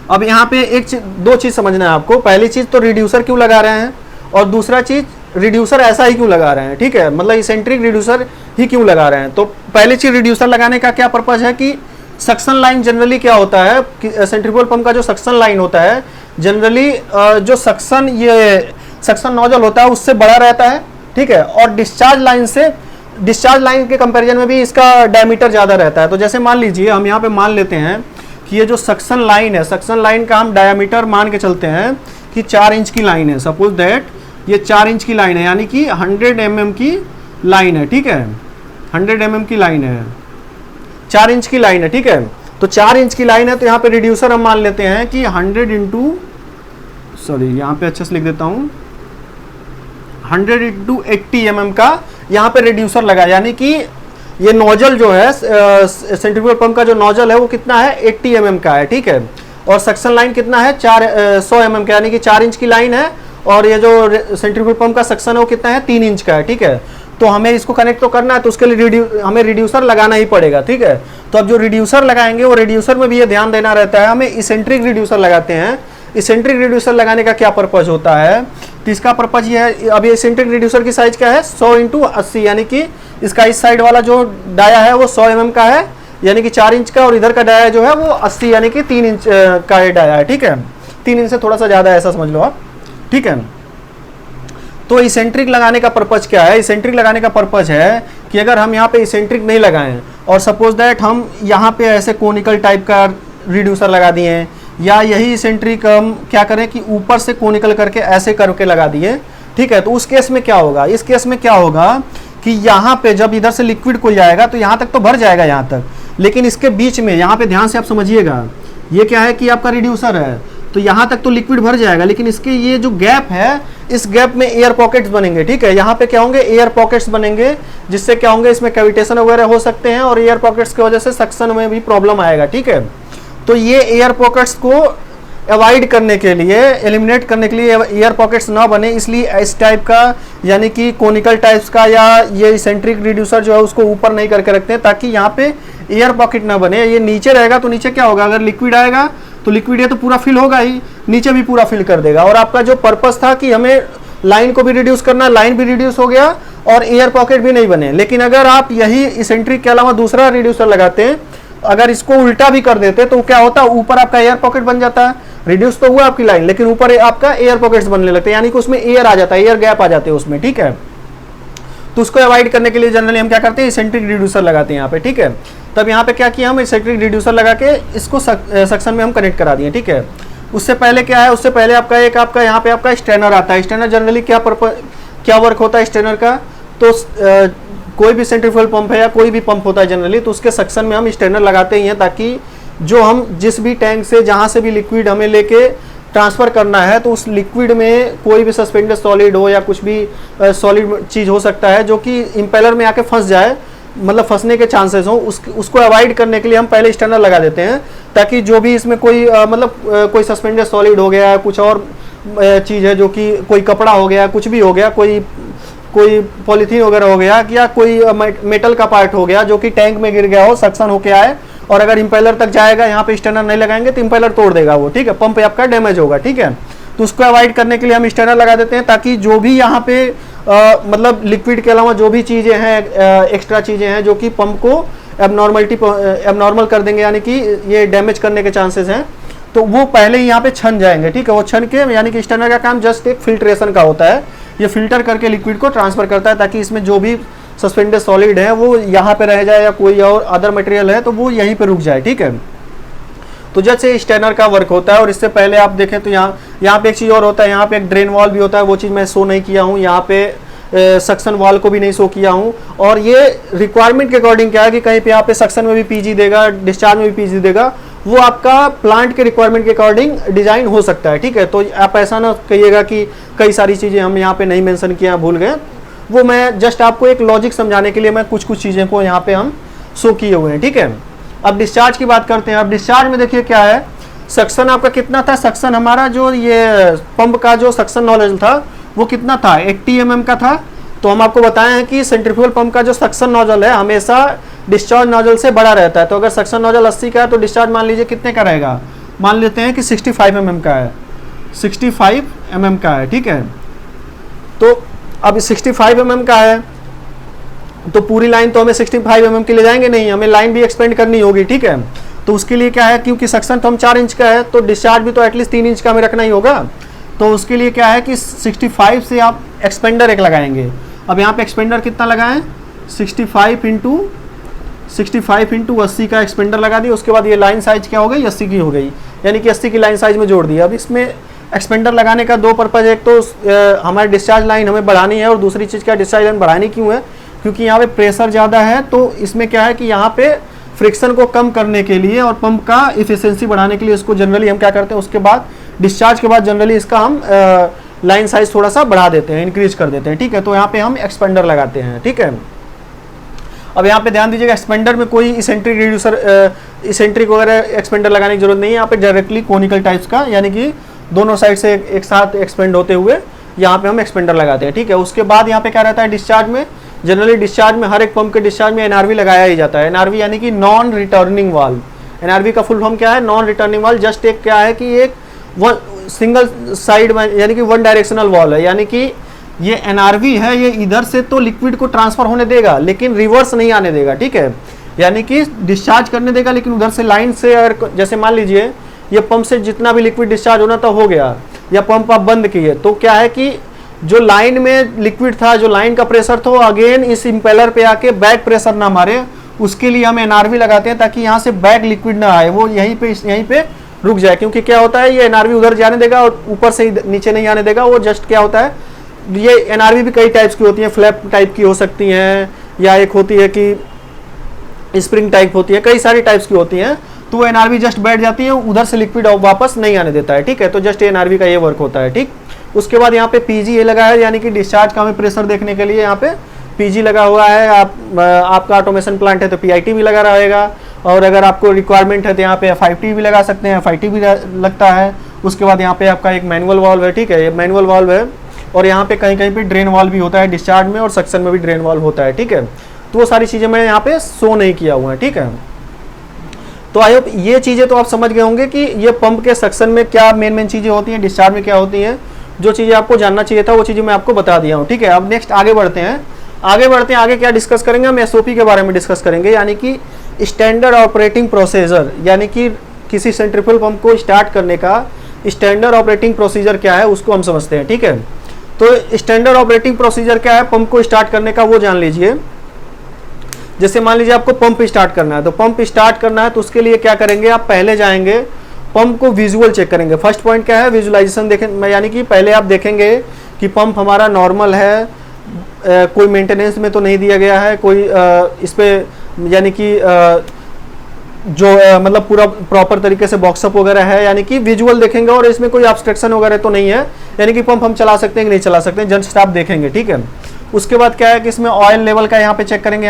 अब यहाँ पे दो चीज़ समझना है आपको। पहली चीज़ तो रिड्यूसर क्यों लगा रहे हैं, और दूसरा चीज़ रिड्यूसर ऐसा ही क्यों लगा रहे हैं, ठीक है, मतलब इसेंट्रिक रिड्यूसर ही क्यों लगा रहे हैं। तो पहली चीज़, रिड्यूसर लगाने का क्या पर्पज़ है कि सक्शन लाइन जनरली क्या होता है कि सेंट्रीफ्यूगल पंप का जो सक्शन लाइन होता है जनरली जो सक्शन नोजल होता है उससे बड़ा रहता है, ठीक है, और डिस्चार्ज लाइन के कंपैरिजन में भी इसका डायमीटर ज़्यादा रहता है। तो जैसे मान लीजिए हम यहाँ पे मान लेते हैं कि ये जो सक्शन लाइन है, सक्शन लाइन का हम डायमीटर मान के चलते हैं कि 4 इंच की लाइन है। सपोज दैट ये 4 इंच की लाइन है, यानी कि 100 mm की लाइन है, ठीक है, 100 mm की लाइन है, 4 इंच की लाइन है, ठीक है। तो 4 इंच की लाइन है तो यहाँ पे रिड्यूसर हम मान लेते हैं कि 100 इंटू, सॉरी यहाँ पे अच्छे से लिख देता हूँ, 100 इंटू 80 mm का यहाँ पे रिड्यूसर लगा, यानी कि ये नोजल जो है सेंट्रीफ्यूगल पंप का जो नोजल है वो कितना है, 80 mm का है, ठीक है, और सक्शन लाइन कितना है, 100 mm का, यानी कि 4 इंच की लाइन है, और ये जो सेंट्रीफ्यूगल पंप का सक्शन है वो कितना है, 3 इंच का है, ठीक है। तो हमें इसको कनेक्ट तो करना है, तो उसके लिए हमें रिड्यूसर लगाना ही पड़ेगा, ठीक है। तो अब जो रिड्यूसर लगाएंगे वो रिड्यूसर में भी ये ध्यान देना रहता है, हमें इसेंट्रिक रिड्यूसर लगाते हैं। इसेंट्रिक रिड्यूसर लगाने का क्या पर्पज होता है, तो इसका पर्पज ये है, अब ये इसेंट्रिक रिड्यूसर की साइज क्या है 100 इंटू 80, यानी कि इसका इस साइड वाला जो डाया है वो 100 mm का है, यानी कि 4 इंच का, और इधर का डाया जो है वो 80 यानी कि 3 इंच का ये डाया है, ठीक है, 3 इंच से थोड़ा सा ज़्यादा ऐसा समझ लो आप, ठीक है। तो इसेंट्रिक लगाने का पर्पज क्या है, इसेंट्रिक लगाने का पर्पज है कि अगर हम यहाँ पे इसेंट्रिक नहीं लगाएं और सपोज दैट हम यहाँ पे ऐसे कोनिकल टाइप का रिड्यूसर लगा दिए हैं, या यही इसेंट्रिक हम क्या करें कि ऊपर से कोनिकल करके ऐसे करके लगा दिए, ठीक है, तो उस केस में क्या होगा, इस केस में क्या होगा कि यहाँ पे जब इधर से लिक्विड कोई आएगा तो यहाँ तक तो भर जाएगा यहाँ तक, लेकिन इसके बीच में यहाँ पे ध्यान से आप समझिएगा, ये क्या है कि आपका रिड्यूसर है, तो यहाँ तक तो लिक्विड भर जाएगा, लेकिन इसके ये जो गैप है, इस गैप में एयर पॉकेट्स बनेंगे, ठीक है, यहाँ पे क्या होंगे एयर पॉकेट्स बनेंगे, जिससे क्या होंगे इसमें कैविटेशन वगैरह हो सकते हैं, और एयर पॉकेट्स की वजह से सक्शन में भी प्रॉब्लम आएगा, ठीक है। तो ये एयर पॉकेट्स को अवॉइड करने के लिए, एलिमिनेट करने के लिए, एयर पॉकेट्स ना बने, इसलिए इस टाइप का यानी कि कोनिकल टाइप्स का या ये इसेंट्रिक रिड्यूसर जो है उसको ऊपर नहीं करके रखते हैं, ताकि यहाँ पे एयर पॉकेट ना बने। ये नीचे रहेगा तो नीचे क्या होगा, अगर लिक्विड आएगा तो लिक्विड ये तो पूरा फिल होगा ही, नीचे भी पूरा फिल कर देगा, और आपका जो पर्पस था कि हमें लाइन को भी रिड्यूस करना, लाइन भी रिड्यूस हो गया और एयर पॉकेट भी नहीं बने। लेकिन अगर आप यही इसेंट्रिक के अलावा दूसरा रिड्यूसर लगाते हैं, अगर इसको उल्टा भी कर देते तो क्या होता है, ऊपर आपका एयर पॉकेट बन जाता है, रिड्यूस तो हुआ आपकी लाइन, लेकिन ऊपर आपका एयर पॉकेट्स बनने लगते हैं, यानी कि उसमें एयर आ जाता है, एयर गैप आ जाते हैं उसमें, ठीक है। तो उसको अवॉइड करने के लिए जनरली हम क्या करते हैं, इसेंट्रिक रिड्यूसर लगाते हैं यहाँ पे, ठीक है। तब यहाँ पे क्या किया, हम इसेंट्रिक रिड्यूसर लगा के इसको सक्शन में हम कनेक्ट करा दिए, ठीक है। उससे पहले क्या है, उससे पहले आपका एक आपका यहाँ पे आपका स्ट्रेनर आता है। स्ट्रेनर जनरली क्या वर्क होता है स्ट्रेनर का, तो कोई भी सेंट्रीफ्यूगल पंप है या कोई भी पंप होता है जनरली, तो उसके सक्शन में हम स्ट्रेनर लगाते ही हैं, ताकि जो हम जिस भी टैंक से जहाँ से भी लिक्विड हमें लेके ट्रांसफ़र करना है, तो उस लिक्विड में कोई भी सस्पेंडेड सॉलिड हो या कुछ भी सॉलिड चीज़ हो सकता है जो कि इम्पेलर में आके फंस जाए, मतलब फंसने के चांसेस हों, उसको अवॉइड करने के लिए हम पहले स्ट्रेनर लगा देते हैं, ताकि जो भी इसमें कोई कोई सस्पेंडेड सॉलिड हो गया, कुछ और चीज़ है जो कि कोई कपड़ा हो गया, कुछ भी हो गया, कोई पॉलीथीन वगैरह हो गया, या कोई मेटल का पार्ट हो गया जो कि टैंक में गिर गया हो, सक्शन होके आए और अगर इंपेलर तक जाएगा, यहाँ पे स्ट्रेनर नहीं लगाएंगे तो इंपेलर तोड़ देगा वो, ठीक है, पंप आपका डैमेज होगा, ठीक है। तो उसको अवॉइड करने के लिए हम स्ट्रेनर लगा देते हैं, ताकि जो भी यहाँ पे मतलब लिक्विड के अलावा जो भी चीज़ें हैं, एक्स्ट्रा चीज़ें हैं जो कि पंप को एबनॉर्मल कर देंगे, यानी कि ये डैमेज करने के चांसेस हैं, तो वो पहले ही यहाँ पे छन जाएंगे, ठीक है। वो छन के, यानी कि स्ट्रेनर का काम जस्ट एक फिल्ट्रेशन का होता है, ये फिल्टर करके लिक्विड को ट्रांसफर करता है, ताकि इसमें जो भी सस्पेंडेड सॉलिड है वो यहाँ पे रह जाए, या कोई और अदर मटेरियल है तो वो यहीं पे रुक जाए, ठीक है। तो जैसे स्ट्रेनर का वर्क होता है। और इससे पहले आप देखें तो यहाँ पे एक चीज़ और होता है, यहाँ पे एक ड्रेन वॉल भी होता है, वो चीज़ मैं शो नहीं किया हूँ, यहाँ पे सक्शन वॉल को भी नहीं शो किया हूँ। और ये रिक्वायरमेंट के अकॉर्डिंग क्या है कि कहीं पे यहाँ पे सक्शन में भी पीजी देगा, डिस्चार्ज में भी पीजी देगा, वो आपका प्लांट के रिक्वायरमेंट के अकॉर्डिंग डिजाइन हो सकता है, ठीक है। तो आप ऐसा ना कहिएगा कि कई सारी चीज़ें हम यहाँ पे नहीं मेंशन किया, भूल गए, वो मैं जस्ट आपको एक लॉजिक समझाने के लिए मैं कुछ चीज़ें को यहाँ पे हम शो किए हुए हैं, ठीक है। अब डिस्चार्ज की बात करते हैं। अब डिस्चार्ज में देखिए क्या है, सक्शन आपका कितना था, सक्शन हमारा जो ये पंप का जो सक्शन नॉजल था वो कितना था, 80 mm का था। तो हम आपको बताए हैं कि सेंट्रीफ्यूगल पंप का जो सक्शन नॉजल है हमेशा डिस्चार्ज नॉजल से बड़ा रहता है। तो अगर सक्शन नॉजल 80 का है तो डिस्चार्ज मान लीजिए कितने का रहेगा, मान लेते हैं कि 65 mm का है, 65 mm का है, ठीक है। तो अब 65 mm का है तो पूरी लाइन तो हमें 65 mm के ले जाएंगे नहीं, हमें लाइन भी एक्सपेंड करनी होगी, ठीक है। तो उसके लिए क्या है, क्योंकि सक्शन तो हम 4 इंच का है तो डिस्चार्ज भी तो एटलीस्ट 3 इंच का हमें रखना ही होगा। तो उसके लिए क्या है कि 65 से आप एक्सपेंडर एक लगाएंगे। अब यहाँ पे एक्सपेंडर कितना लगाएं, 65 इंटू 80 का एक्सपेंडर लगा दिया। उसके बाद ये लाइन साइज क्या हो गई, 80 की हो गई, यानी कि 80 की लाइन साइज में जोड़ दिया। अब इसमें एक्सपेंडर लगाने का दो पर्पज़, एक तो हमारी डिस्चार्ज लाइन हमें बढ़ानी है, और दूसरी चीज़ क्या, डिस्चार्ज लाइन बढ़ानी क्यों है, क्योंकि यहाँ पे प्रेशर ज़्यादा है। तो इसमें क्या है कि यहाँ पे फ्रिक्शन को कम करने के लिए और पंप का इफिशियंसी बढ़ाने के लिए इसको जनरली हम क्या करते हैं, उसके बाद डिस्चार्ज के बाद जनरली इसका हम लाइन साइज थोड़ा सा बढ़ा देते हैं, इंक्रीज कर देते हैं, ठीक है। तो यहाँ पे हम एक्सपेंडर लगाते हैं, ठीक है। अब यहाँ पे ध्यान दीजिएगा, एक्सपेंडर में कोई इसेंट्रिक रिड्यूसर, इसेंट्रिक वगैरह एक्सपेंडर लगाने की जरूरत नहीं है। यहाँ पे डायरेक्टली कोनिकल टाइप्स का, यानी कि दोनों साइड से एक साथ एक्सपेंड होते हुए यहाँ पे हम एक्सपेंडर लगाते हैं, ठीक है। उसके बाद यहाँ पे क्या रहता है, डिस्चार्ज में जनरली डिस्चार्ज में हर एक पंप के डिस्चार्ज में एनआरवी लगाया ही जाता है। एनआरवी यानी कि नॉन रिटर्निंग वाल्व। एनआरवी का फुल फॉर्म क्या है, नॉन रिटर्निंग वाल्व। जस्ट एक क्या है कि एक वन सिंगल साइड में, यानी कि वन डायरेक्शनल वॉल है, यानी कि ये एनआरवी है, ये इधर से तो लिक्विड को ट्रांसफर होने देगा लेकिन रिवर्स नहीं आने देगा, ठीक है, यानी कि डिस्चार्ज करने देगा लेकिन उधर से लाइन से, अगर जैसे मान लीजिए ये पंप से जितना भी लिक्विड डिस्चार्ज होना था हो गया, या पंप आप बंद किए, तो क्या है कि जो लाइन में लिक्विड था, जो लाइन का प्रेशर था, अगेन इस इंपेलर पे आके बैक प्रेशर ना मारे, उसके लिए हम एनआरवी लगाते हैं ताकि यहाँ से बैक लिक्विड ना आए, वो यहीं पे रुक जाए। क्योंकि क्या होता है, ये एनआरवी उधर जाने देगा और ऊपर से नीचे नहीं आने देगा। वो जस्ट क्या होता है, ये एनआरवी भी कई टाइप्स की होती है, फ्लैप टाइप की हो सकती हैं, या एक होती है कि स्प्रिंग टाइप होती है, कई सारी टाइप्स की होती हैं। तो वो एनआरवी जस्ट बैठ जाती है, उधर से लिक्विड वापस नहीं आने देता है, ठीक है। तो जस्ट एनआरवी का ये वर्क होता है, ठीक। उसके बाद यहाँ पे पीजी लगा है, यानी कि डिस्चार्ज का हमें प्रेशर देखने के लिए यहाँ पे पीजी लगा हुआ है। आपका ऑटोमेशन प्लांट है तो पीआईटी भी लगा रहेगा, और अगर आपको रिक्वायरमेंट है तो यहाँ पे एफआईटी भी लगा सकते हैं, एफआईटी भी लगता है। उसके बाद यहाँ पे आपका एक मैनुअल वाल्व है, ठीक है, ये मैनुअल वाल्व है। और यहाँ पे कहीं कहीं पे ड्रेन वाल्व भी होता है, डिस्चार्ज में और सक्शन में भी ड्रेन वाल्व होता है, ठीक है। तो वो सारी चीज़ें मैं यहाँ पे शो नहीं किया हुआ है, ठीक है। तो आई होप ये चीज़ें तो आप समझ गए होंगे कि ये पंप के सक्शन में क्या मेन चीज़ें होती हैं, डिस्चार्ज में क्या होती हैं। जो चीज़ें आपको जानना चाहिए था वो चीज़ें मैं आपको बता दिया हूँ, ठीक है। अब नेक्स्ट आगे बढ़ते हैं। आगे क्या डिस्कस करेंगे हम, एसओपी के बारे में डिस्कस करेंगे, यानी कि स्टैंडर्ड ऑपरेटिंग प्रोसीजर, यानी कि किसी सेंट्रीफ्यूगल पंप को स्टार्ट करने का स्टैंडर्ड ऑपरेटिंग प्रोसीजर क्या है उसको हम समझते हैं, ठीक है। तो स्टैंडर्ड ऑपरेटिंग प्रोसीजर क्या है पंप को स्टार्ट करने का, वो जान लीजिए। जैसे मान लीजिए आपको पंप स्टार्ट करना है, तो पंप स्टार्ट करना है तो उसके लिए क्या करेंगे, आप पहले जाएंगे पंप को विजुअल चेक करेंगे। फर्स्ट पॉइंट क्या है, विजुअलाइजेशन देखें, यानी कि पहले आप देखेंगे कि पंप हमारा नॉर्मल है, कोई मेंटेनेंस में तो नहीं दिया गया है, कोई इस पे यानी कि जो मतलब पूरा प्रॉपर तरीके से बॉक्सअप वगैरह है, यानी कि विजुअल देखेंगे और इसमें कोई ऑब्स्ट्रक्शन वगैरह तो नहीं है, यानी कि पंप हम चला सकते हैं कि नहीं चला सकते हैं, जस्ट आप देखेंगे, ठीक है। उसके बाद क्या है कि इसमें ऑयल लेवल का यहाँ पे चेक करेंगे,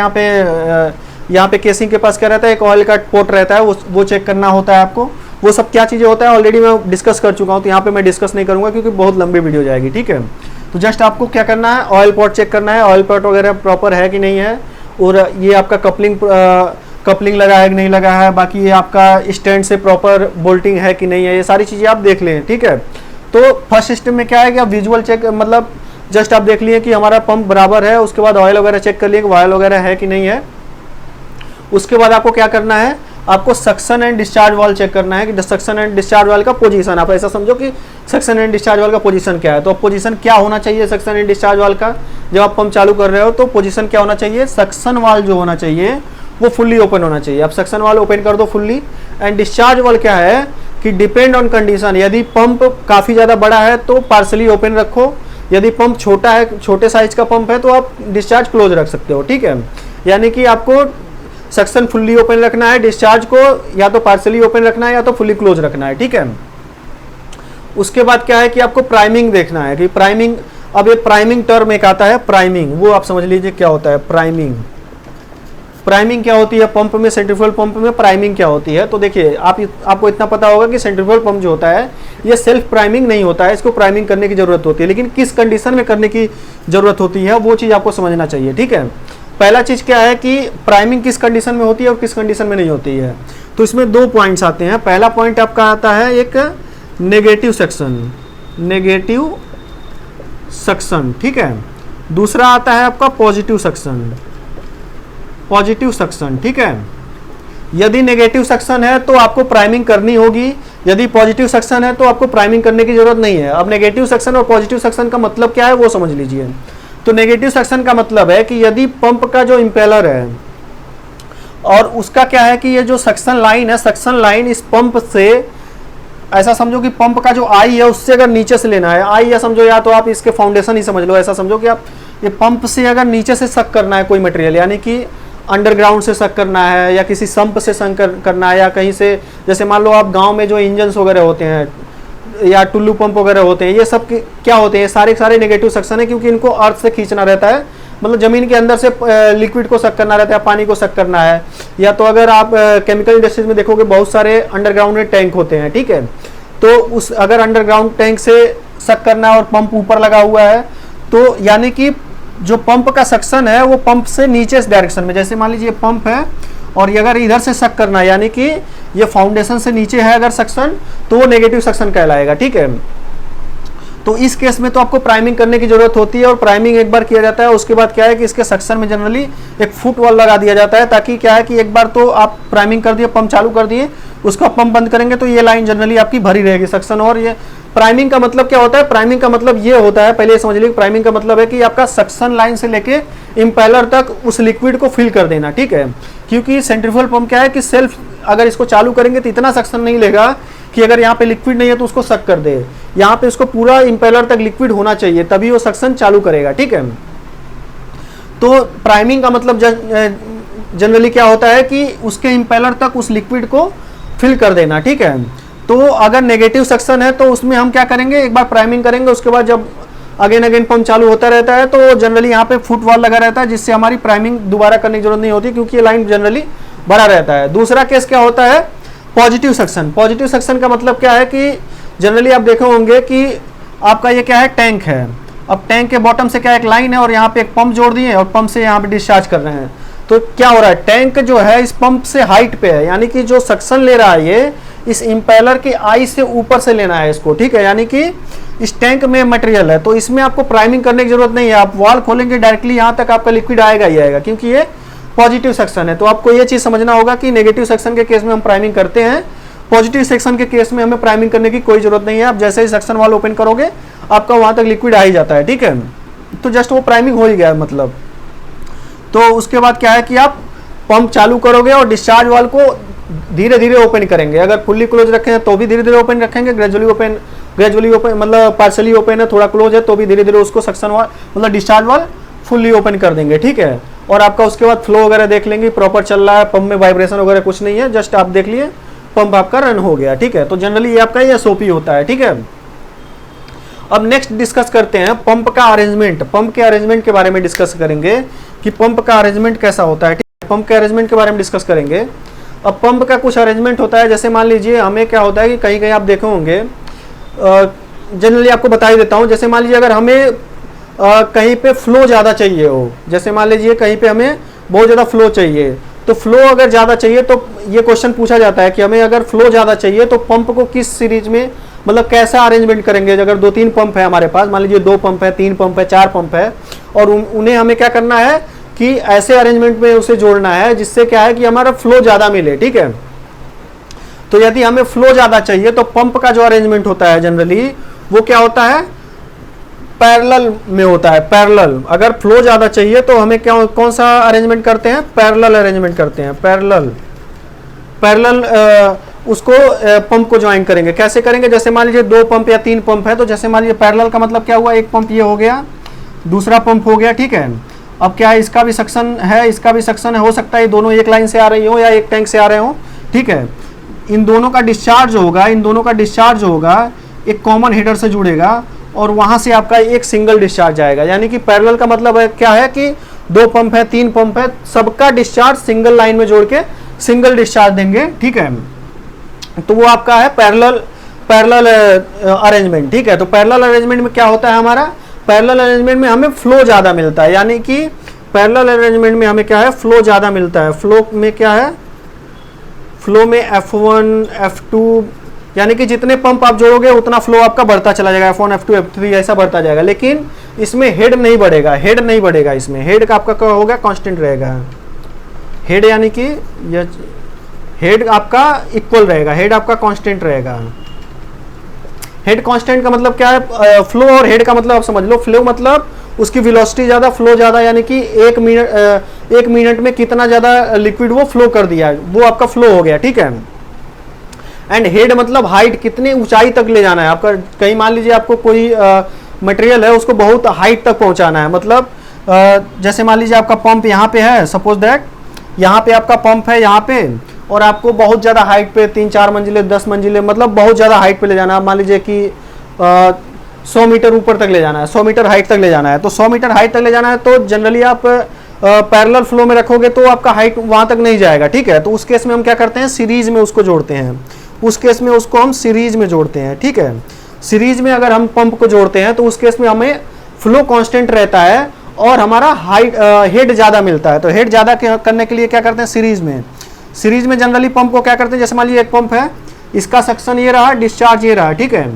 यहाँ पे केसिंग के पास क्या रहता है, एक ऑयल का पोर्ट रहता है, वो चेक करना होता है आपको। वो सब क्या चीज़ें होता है ऑलरेडी मैं डिस्कस कर चुका हूँ, तो यहाँ पे मैं डिस्कस नहीं करूँगा क्योंकि बहुत लंबी वीडियो जाएगी, ठीक है। तो जस्ट आपको क्या करना है, ऑयल पॉट चेक करना है, ऑयल पॉट वगैरह प्रॉपर है कि नहीं है, और ये आपका कपलिंग लगा है कि नहीं लगा है, बाकी ये आपका स्टैंड से प्रॉपर बोल्टिंग है कि नहीं है, ये सारी चीज़ें आप देख लें, ठीक है। तो फर्स्ट सिस्टम में क्या है कि आप विजुअल चेक, मतलब जस्ट आप देख लिए कि हमारा पंप बराबर है। उसके बाद ऑयल वगैरह चेक कर लिए कि ऑयल वगैरह है कि नहीं है। उसके बाद आपको क्या करना है, आपको suction and discharge valve check करना है कि सक्शन एंड डिस्चार्ज वाल्व का पोजीशन, आप ऐसा समझो कि सक्शन एंड डिस्चार्ज वाल्व का पोजीशन क्या है। तो पोजीशन क्या होना चाहिए सक्शन एंड डिस्चार्ज वाल्व का, जब आप पंप चालू कर रहे हो तो पोजीशन क्या होना चाहिए, सक्शन वाल्व जो होना चाहिए वो फुल्ली ओपन होना चाहिए। आप सक्शन वाल्व ओपन कर दो फुल्ली। एंड डिस्चार्ज वाल्व क्या है कि डिपेंड ऑन कंडीशन, यदि पंप काफ़ी ज़्यादा बड़ा है तो पार्सली ओपन रखो, यदि पंप छोटा है, छोटे साइज का पंप है तो आप डिस्चार्ज क्लोज रख सकते हो, ठीक है। यानी कि आपको सक्शन फुल्ली ओपन रखना है, डिस्चार्ज को या तो पार्सली ओपन रखना है या तो फुल्ली क्लोज रखना है, ठीक है। उसके बाद क्या है कि आपको प्राइमिंग देखना है कि प्राइमिंग, अब ये प्राइमिंग टर्म एक आता है प्राइमिंग, वो आप समझ लीजिए क्या होता है प्राइमिंग। प्राइमिंग क्या होती है पंप में, सेंट्रीफ्यूगल पंप में प्राइमिंग क्या होती है। तो देखिए आपको इतना पता होगा कि सेंट्रीफ्यूगल पंप जो होता है ये सेल्फ प्राइमिंग नहीं होता है, इसको प्राइमिंग करने की जरूरत होती है, लेकिन किस कंडीशन में करने की जरूरत होती है वो चीज़ आपको समझना चाहिए, ठीक है। पहला चीज़ क्या है कि प्राइमिंग किस कंडीशन में होती है और किस कंडीशन में नहीं होती है। तो इसमें दो पॉइंट्स आते हैं। पहला पॉइंट आपका आता है एक नेगेटिव सक्शन, ठीक है। दूसरा आता है आपका पॉजिटिव सक्शन, ठीक है। यदि नेगेटिव सक्शन है तो आपको प्राइमिंग करनी होगी, यदि पॉजिटिव सक्शन है तो आपको प्राइमिंग करने की जरूरत नहीं है। अब नेगेटिव सक्शन और पॉजिटिव सक्शन का मतलब क्या है वो समझ लीजिए। तो नेगेटिव सक्शन का मतलब है कि यदि पंप का जो इंपेलर है और उसका क्या है कि ये जो सक्शन लाइन है, सक्शन लाइन इस पंप से, ऐसा समझो कि पंप का जो आई है उससे अगर नीचे से लेना है, आई या समझो या तो आप इसके फाउंडेशन ही समझ लो, ऐसा समझो कि आप ये पंप से अगर नीचे से सक करना है कोई मटेरियल, यानी कि अंडरग्राउंड से सक करना है या किसी संप से सक करना है, या कहीं से, जैसे मान लो आप गांव में जो इंजन्स वगैरह होते हैं या टुल्लू पंप वगैरह होते हैं, ये सब क्या होते हैं, सारे नेगेटिव सक्शन है, क्योंकि इनको अर्थ से खींचना रहता है, मतलब जमीन के अंदर से लिक्विड को सक करना रहता है, पानी को सक करना है। या तो अगर आप केमिकल इंडस्ट्रीज में देखोगे बहुत सारे अंडरग्राउंड में टैंक होते हैं, ठीक है। तो उस अगर अंडरग्राउंड टैंक से सक करना है और पंप ऊपर लगा हुआ है, तो यानी कि जो पंप का सक्शन है वो पंप से नीचे इस डायरेक्शन में, जैसे मान लीजिए पंप है और ये अगर इधर से सक करना है, यानी कि ये फाउंडेशन से नीचे है अगर सक्शन, तो वो नेगेटिव सक्शन कहलाएगा, ठीक है। तो इस केस में तो आपको प्राइमिंग करने की जरूरत होती है, और प्राइमिंग एक बार किया जाता है, उसके बाद क्या है कि इसके सक्शन में जनरली एक फुट वॉल लगा दिया जाता है, ताकि क्या है कि एक बार तो आप प्राइमिंग कर दिए, पंप चालू कर दिए, उसका पंप बंद करेंगे तो ये लाइन जनरली आपकी भरी रहेगी सक्शन। और ये प्राइमिंग का मतलब क्या होता है, प्राइमिंग का मतलब ये होता है, पहले समझ लीजिए प्राइमिंग का मतलब है कि आपका सक्शन लाइन से लेके इंपेलर तक उस लिक्विड को फिल कर देना, ठीक है। क्योंकि सेंट्रीफ्यूगल पंप क्या है कि सेल्फ अगर इसको चालू करेंगे तो इतना सक्शन नहीं लेगा कि अगर यहाँ पे लिक्विड नहीं है तो उसको सक कर दे, यहाँ पे इसको पूरा इंपेलर तक लिक्विड होना चाहिए, तभी वो सक्शन चालू करेगा, ठीक है। तो प्राइमिंग का मतलब जनरली क्या होता है कि उसके इंपेलर तक उस लिक्विड को फिल कर देना, ठीक है। तो अगर नेगेटिव सक्शन है तो उसमें हम क्या करेंगे, एक बार प्राइमिंग करेंगे, उसके बाद जब अगेन अगेन पंप चालू होता रहता है तो जनरली यहाँ पे फुट वॉल लगा रहता है, जिससे हमारी प्राइमिंग दोबारा करने की जरूरत नहीं होती, क्योंकि ये लाइन जनरली भरा रहता है। दूसरा केस क्या होता है, पॉजिटिव सक्शन। पॉजिटिव सक्शन का मतलब क्या है कि जनरली आप देखे होंगे कि आपका ये क्या है, टैंक है। अब टैंक के बॉटम से क्या एक लाइन है और यहाँ पे एक पंप जोड़ दिए और पंप से यहाँ पे डिस्चार्ज कर रहे हैं। तो क्या हो रहा है, टैंक जो है इस पंप से हाइट पे है, यानी कि जो सक्शन ले रहा है ये इस इंपेलर की आई से ऊपर से लेना है इसको, ठीक है। यानी कि इस टैंक में मटेरियल है, तो इसमें आपको प्राइमिंग करने की जरूरत नहीं है, आप वॉल खोलेंगे डायरेक्टली यहाँ तक आपका लिक्विड आएगा ही आएगा, क्योंकि ये पॉजिटिव सेक्शन है। तो आपको ये चीज समझना होगा कि नेगेटिव सेक्शन के केस में हम प्राइमिंग करते हैं, पॉजिटिव सेक्शन के केस में हमें प्राइमिंग करने की कोई जरूरत नहीं है। आप जैसे ही सेक्शन वाल ओपन करोगे आपका वहां तक लिक्विड आ ही जाता है, ठीक है। तो जस्ट वो प्राइमिंग हो ही गया मतलब। तो उसके बाद क्या है कि आप पंप चालू करोगे और डिस्चार्ज वाल को धीरे धीरे ओपन करेंगे। अगर फुल्ली क्लोज रखे हैं तो भी धीरे धीरे ओपन रखेंगे, ग्रेजुअली ओपन मतलब पार्शली ओपन है, थोड़ा क्लोज है तो भी धीरे धीरे उसको सक्शन वाल मतलब डिस्चार्ज वाल फुल्ली ओपन कर देंगे, ठीक है। और आपका उसके बाद फ्लो वगैरह देख लेंगे, प्रॉपर चल रहा है, पंप में वाइब्रेशन वगैरह कुछ नहीं है, जस्ट आप देख लिए पंप आपका रन हो गया, ठीक है। तो जनरली ये आपका ये SOP होता है, ठीक है। अब नेक्स्ट डिस्कस करते हैं पंप का अरेंजमेंट। पंप के अरेंजमेंट के बारे में डिस्कस करेंगे कि पंप का अरेंजमेंट कैसा होता है, ठीक है। पंप के अरेंजमेंट के बारे में डिस्कस करेंगे। अब पंप का कुछ अरेंजमेंट होता है, जैसे मान लीजिए हमें क्या होता है कि कहीं कहीं आप देखे होंगे, जनरली आपको बता ही देता हूँ। जैसे मान लीजिए अगर हमें कहीं पे फ्लो ज़्यादा चाहिए हो, जैसे मान लीजिए कहीं पे हमें बहुत ज़्यादा फ्लो चाहिए, तो फ्लो अगर ज़्यादा चाहिए तो ये क्वेश्चन पूछा जाता है कि हमें अगर फ्लो ज़्यादा चाहिए तो पंप को किस सीरीज में मतलब कैसा अरेंजमेंट करेंगे। अगर 2-3 पंप है हमारे पास, मान लीजिए 2 पंप है, 3 पंप है, 4 पंप है, और उन्हें हमें क्या करना है कि ऐसे अरेंजमेंट में उसे जोड़ना है जिससे क्या है कि हमारा फ्लो ज़्यादा मिले, ठीक है। तो यदि हमें फ्लो ज़्यादा चाहिए तो पंप का जो अरेंजमेंट होता है जनरली वो क्या होता है, पैरेलल में होता है। पैरेलल, अगर फ्लो ज़्यादा चाहिए तो हमें क्या कौन सा अरेंजमेंट करते हैं, पैरेलल अरेंजमेंट करते हैं। पैरेलल उसको पंप को ज्वाइन करेंगे। कैसे करेंगे, जैसे मान लीजिए 2 पंप या 3 पंप है, तो जैसे मान लीजिए पैरेलल का मतलब क्या हुआ, एक पंप ये हो गया, दूसरा पंप हो गया, ठीक है। अब क्या है, इसका भी सक्शन है, इसका भी सक्शन है, हो सकता है दोनों एक लाइन से आ रही हो या एक टैंक से आ रहे हो, ठीक है। इन दोनों का डिस्चार्ज होगा, एक कॉमन हेडर से जुड़ेगा और वहां से आपका एक सिंगल डिस्चार्ज आएगा। यानी कि पैरेलल का मतलब है क्या है कि 2 पंप है, 3 पंप है, सबका डिस्चार्ज सिंगल लाइन में जोड़ के सिंगल डिस्चार्ज देंगे, ठीक है। तो वो आपका है पैरेलल अरेंजमेंट, ठीक है। तो पैरेलल अरेंजमेंट में क्या होता है हमारा, पैरेलल अरेंजमेंट में हमें फ्लो ज़्यादा मिलता है, यानी कि पैरेलल अरेंजमेंट में हमें क्या है, फ्लो ज़्यादा मिलता है। फ्लो में क्या है, फ्लो में F1 F2 यानी कि जितने पंप आप जोड़ोगे उतना फ्लो आपका बढ़ता चला जाएगा, F1 F2 F3 ऐसा बढ़ता जाएगा। लेकिन इसमें हेड नहीं बढ़ेगा, इसमें हेड का आपका क्या होगा, कांस्टेंट रहेगा। हेड यानी कि हेड आपका इक्वल रहेगा, हेड आपका कांस्टेंट रहेगा। हेड कांस्टेंट का मतलब क्या है, फ्लो और हेड का मतलब आप समझ लो। फ्लो मतलब उसकी वेलोसिटी ज़्यादा, फ्लो ज़्यादा, यानी कि 1 मिनट में कितना ज़्यादा लिक्विड वो फ्लो कर दिया, वो आपका फ्लो हो गया, ठीक है। एंड हेड मतलब हाइट, कितनी ऊंचाई तक ले जाना है आपका। कहीं मान लीजिए आपको कोई मटेरियल है उसको बहुत हाइट तक पहुंचाना है, मतलब जैसे मान लीजिए आपका पंप यहाँ पे है, सपोज दैट यहाँ पे आपका पंप है यहाँ पे, और आपको बहुत ज़्यादा हाइट पे 3-4 मंजिले 10 मंजिले मतलब बहुत ज़्यादा हाइट पे ले जाना है। मान लीजिए कि 100 मीटर ऊपर तक ले जाना है, 100 मीटर हाइट तक ले जाना है। तो 100 मीटर हाइट तक ले जाना है तो जनरली आप पैरेलल फ्लो में रखोगे तो आपका हाइट वहाँ तक नहीं जाएगा, ठीक है। तो उस केस में हम क्या करते हैं, सीरीज में उसको जोड़ते हैं। उस केस में उसको हम सीरीज में जोड़ते हैं, ठीक है। सीरीज में अगर हम पंप को जोड़ते हैं तो उस केस में हमें फ्लो कांस्टेंट रहता है और हमारा हेड ज़्यादा मिलता है। तो हेड ज़्यादा करने के लिए क्या करते हैं, सीरीज में सीरीज में जनरली पंप को क्या करते हैं, जैसे मान लीजिए एक पंप है, इसका सक्शन ये रहा, डिस्चार्ज ये रहा, ठीक है,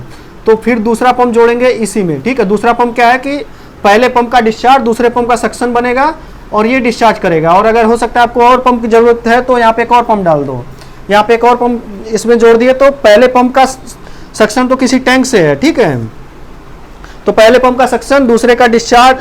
तो फिर दूसरा पंप जोड़ेंगे इसी में, ठीक है। दूसरा पंप क्या है कि पहले पंप का डिस्चार्ज, दूसरे पंप का सक्शन बनेगा और ये डिस्चार्ज करेगा, और अगर हो सकता है आपको और पंप की जरूरत है तो यहाँ पे एक और पंप डाल दो, यहाँ पे एक और पंप इसमें जोड़ दिए, तो पहले पंप का सक्शन तो किसी टैंक से है, ठीक है, तो पहले पंप का सक्शन, दूसरे का डिस्चार्ज,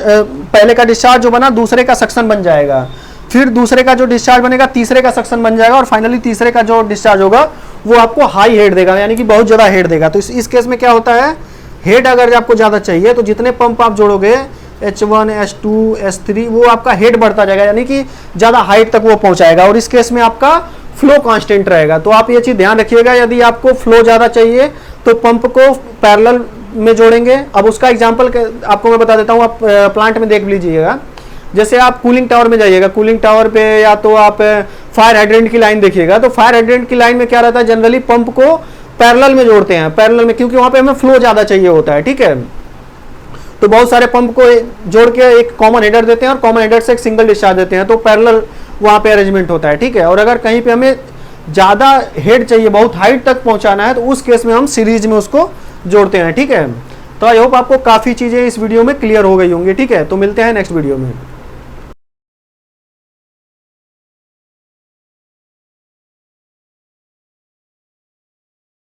पहले का डिस्चार्ज जो बना दूसरे का सक्शन बन जाएगा, फिर दूसरे का जो डिस्चार्ज बनेगा तीसरे का सक्शन बन जाएगा, और फाइनली तीसरे का जो डिस्चार्ज होगा वो आपको हाई हेड देगा, यानी कि बहुत ज़्यादा हेड देगा। तो इस केस में क्या होता है, हेड अगर आपको ज़्यादा चाहिए तो जितने पंप आप जोड़ोगे H1, H2, H3, वो आपका हेड बढ़ता जाएगा, यानी कि ज़्यादा हाइट तक वो पहुँचाएगा, और इस केस में आपका फ्लो कांस्टेंट रहेगा। तो आप ये चीज़ ध्यान रखिएगा, यदि आपको फ्लो ज़्यादा चाहिए तो पंप को पैरेलल में जोड़ेंगे। अब उसका एग्जांपल आपको मैं बता देता हूँ, आप प्लांट में देख लीजिएगा। जैसे आप कूलिंग टावर में जाइएगा, कूलिंग टावर पे या तो आप फायर हाइड्रेंट की लाइन देखिएगा, तो फायर हाइड्रेंट की लाइन में क्या रहता है, जनरली पंप को पैरेलल में जोड़ते हैं, पैरेलल में, क्योंकि वहाँ पे हमें फ्लो ज़्यादा चाहिए होता है, ठीक है। तो बहुत सारे पंप को जोड़ के एक कॉमन हेडर देते हैं और कॉमन हेडर से एक सिंगल डिस्चार्ज देते हैं, तो पैरेलल वहाँ पे अरेंजमेंट होता है, ठीक है। और अगर कहीं पे हमें ज़्यादा हेड चाहिए, बहुत हाइट तक पहुँचाना है, तो उस केस में हम सीरीज में उसको जोड़ते हैं, ठीक है। तो आई होप आपको काफ़ी चीज़ें इस वीडियो में क्लियर हो गई होंगी, ठीक है। तो मिलते हैं नेक्स्ट वीडियो में।